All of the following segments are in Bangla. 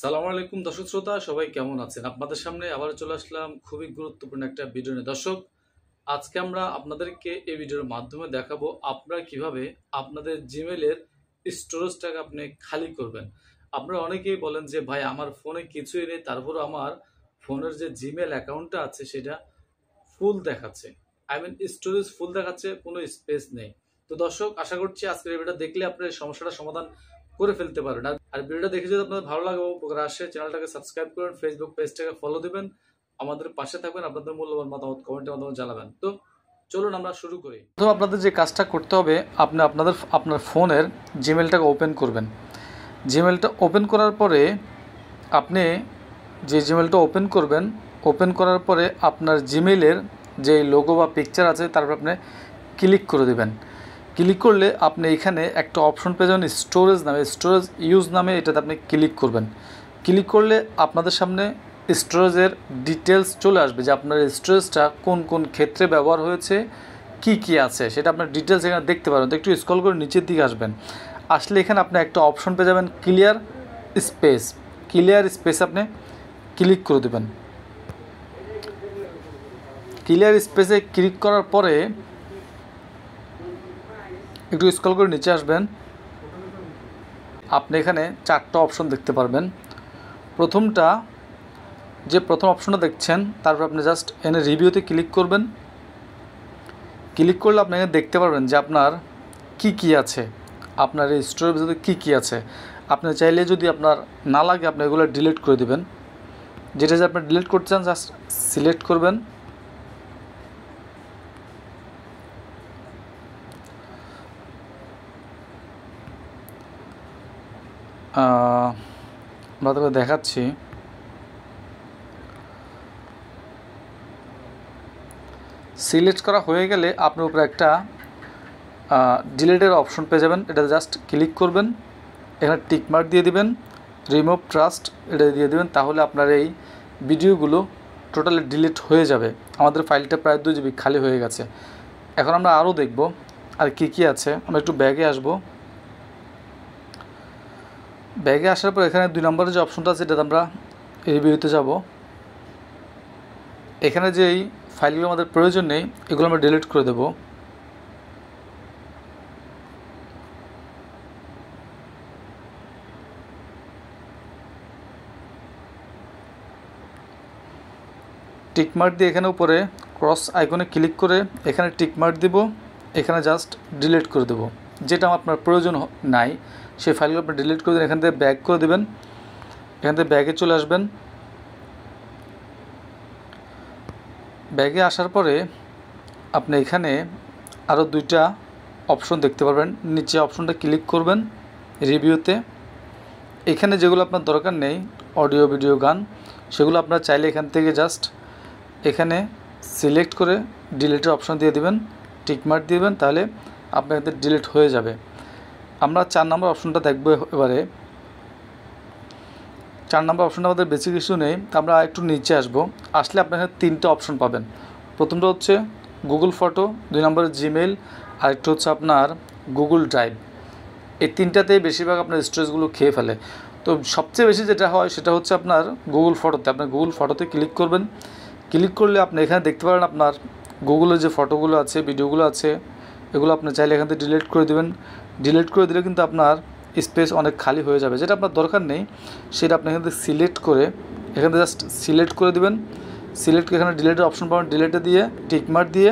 সালামু আলাইকুম দর্শক শ্রোতা, সবাই কেমন আছেন? আপনাদের সামনে আবার চলে আসলাম খুবই গুরুত্বপূর্ণ একটা ভিডিও নিয়ে। দর্শক, আজকে আমরা আপনাদেরকে এই ভিডিওর মাধ্যমে দেখাবো আপনারা কিভাবে আপনাদের জিমেলের স্টোরেজটাকে আপনি খালি করবেন। আপনারা অনেকেই বলেন যে ভাই আমার ফোনে কিছুই নেই, তারপর আমার ফোনের যে জিমেল অ্যাকাউন্টটা আছে সেটা ফুল দেখাচ্ছে। স্টোরেজ ফুল দেখাচ্ছে, কোনো স্পেস নেই। তো দর্শক, আশা করছি আজকের এই ভিডিওটা দেখলে আপনার এই সমস্যাটা সমাধান করে ফেলতে পারেন। আর ভিডিওটা দেখে যদি আপনাদের ভালো লাগে, উপকার আসে, চ্যানেলটাকে সাবস্ক্রাইব করুন, ফেসবুক পেজটাকে ফলো দিবেন, আমাদের পাশে থাকবেন, আপনাদের মূল্যবান মতামত কমেন্টের মাধ্যমে জানাবেন। তো চলুন আমরা শুরু করি। তো আপনাদের যে কাজটা করতে হবে, আপনি আপনার ফোনের জিমেলটাকে ওপেন করবেন। জিমেলটা ওপেন করার পরে আপনি যে জিমেলটা ওপেন করার পরে আপনার জিমেলের যে লোগো বা পিকচার আছে তারপর আপনি ক্লিক করে দেবেন। ক্লিক করলে আপনি এখানে একটা অপশন পেয়ে যাবেন স্টোরেজ ইউজ নামে, এটাতে আপনি ক্লিক করবেন। ক্লিক করলে আপনাদের সামনে স্টোরেজের ডিটেলস চলে আসবে যে আপনার স্টোরেজটা কোন কোন ক্ষেত্রে ব্যবহার হয়েছে, কি আছে সেটা আপনার ডিটেলস এখানে দেখতে পারেন। তো একটু স্ক্রল করে নিচের দিকে আসবেন, আসলে এখানে আপনি একটা অপশন পেয়ে যাবেন ক্লিয়ার স্পেস আপনি ক্লিক করে দেবেন। ক্লিয়ার স্পেসে ক্লিক করার পরে একটু স্ক্রল করে নিচে আসবেন, আপনি এখানে চারটা অপশন দেখতে পারবেন। প্রথম অপশনটা দেখছেন, তারপর আপনি জাস্ট এনে রিভিউতে ক্লিক করবেন। ক্লিক করলে আপনি এখানে দেখতে পারবেন যে আপনার কি আছে, আপনার এই স্টোরেজে কি আছে। আপনি চাইলে যদি আপনার না লাগে আপনি এগুলো ডিলিট করে দেবেন। যেটা যে আপনি ডিলিট করতে চান জাস্ট সিলেক্ট করবেন। আমরা তবে দেখাচ্ছি। সিলেক্ট করা হয়ে গেলে আপনার উপরে একটা ডিলিটের অপশন পেয়ে যাবেন, এটা জাস্ট ক্লিক করবেন, এখানে টিকমার্ক দিয়ে দিবেন, রিমুভ ট্রাস্ট এটা দিয়ে দিবেন, তাহলে আপনার এই ভিডিওগুলো টোটালি ডিলিট হয়ে যাবে। আমাদের ফাইলটা প্রায় 2 GB খালি হয়ে গেছে। এখন আমরা আরও দেখব আর কি আছে। আমরা একটু ব্যাগে আসব। ব্যাগে আসার পর এখানে 2 নম্বরের যে অপশনটা আছে এটাতে আমরা রিভিউতে যাব। এখানে যে এই ফাইলগুলো আমাদের প্রয়োজন নেই এগুলো আমরা ডিলিট করে দেব। টিকমার্ক দিয়ে এখানে উপরে ক্রস আইকনে ক্লিক করে এখানে টিকমার্ক দিব, এখানে জাস্ট ডিলিট করে দেব। যেটা আপনার প্রয়োজন নাই সেই ফাইলগুলো আপনি ডিলিট করে দেবেন। এখান থেকে ব্যাক করে দেবেন, এখান থেকে ব্যাগে চলে আসবেন। ব্যাগে আসার পরে আপনি এখানে আরও 2টা অপশন দেখতে পারবেন। নিচে অপশনটা ক্লিক করবেন রিভিউতে। এখানে যেগুলো আপনার দরকার নেই, অডিও ভিডিও গান, সেগুলো আপনার চাইলে এখান থেকে জাস্ট এখানে সিলেক্ট করে ডিলিটের অপশন দিয়ে দিবেন, টিকমার্ক দিবেন, তাহলে আপনার এতে ডিলিট হয়ে যাবে। আমরা 4 নম্বর অপশনটা দেখব এবারে। 4 নম্বর অপশনটা আমাদের বেশি কিছু নেই, আমরা একটু নিচে আসলে আপনার এখানে 3টা অপশন পাবেন। প্রথমটা হচ্ছে গুগল ফটো, 2 নম্বরে জিমেল, আর একটু হচ্ছে আপনার গুগল ড্রাইভ। এই 3টাতেই বেশিরভাগ আপনার স্টোরেজগুলো খেয়ে ফেলে। তো সবচেয়ে বেশি যেটা হয় সেটা হচ্ছে আপনার গুগল ফটোতে। আপনি গুগল ফটোতে ক্লিক করবেন। ক্লিক করলে আপনি এখানে দেখতে পারেন আপনার গুগলের যে ফটোগুলো আছে, ভিডিওগুলো আছে, এগুলো আপনি চাইলে এখান থেকে ডিলিট করে দেবেন। ডিলিট করে দিলে কিন্তু আপনার স্পেস অনেক খালি হয়ে যাবে। যেটা আপনার দরকার নেই সেটা আপনি এখান থেকে সিলেক্ট করে এখানে জাস্ট সিলেক্ট করে দেবেন। সিলেক্ট করে এখানে ডিলিটের অপশন পাবেন, ডিলিটে দিয়ে টিকমার্ক দিয়ে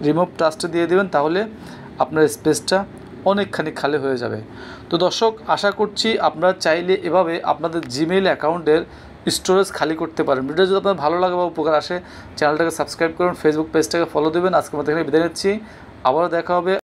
রিমুভ ট্রাস্টে দিয়ে দেবেন, তাহলে আপনার স্পেসটা অনেকখানি খালি হয়ে যাবে। তো দর্শক, আশা করছি আপনারা চাইলে এভাবে আপনাদের জিমেইল অ্যাকাউন্টের স্টোরেজ খালি করতে পারেন। ভিডিও যদি আপনার ভালো লাগে বা উপকার আসে, চ্যানেলটাকে সাবস্ক্রাইব করুন, ফেসবুক পেজটাকে ফলো দেবেন। আজকের মতো এখানে বিদায় নিচ্ছি, আবারও দেখা হবে।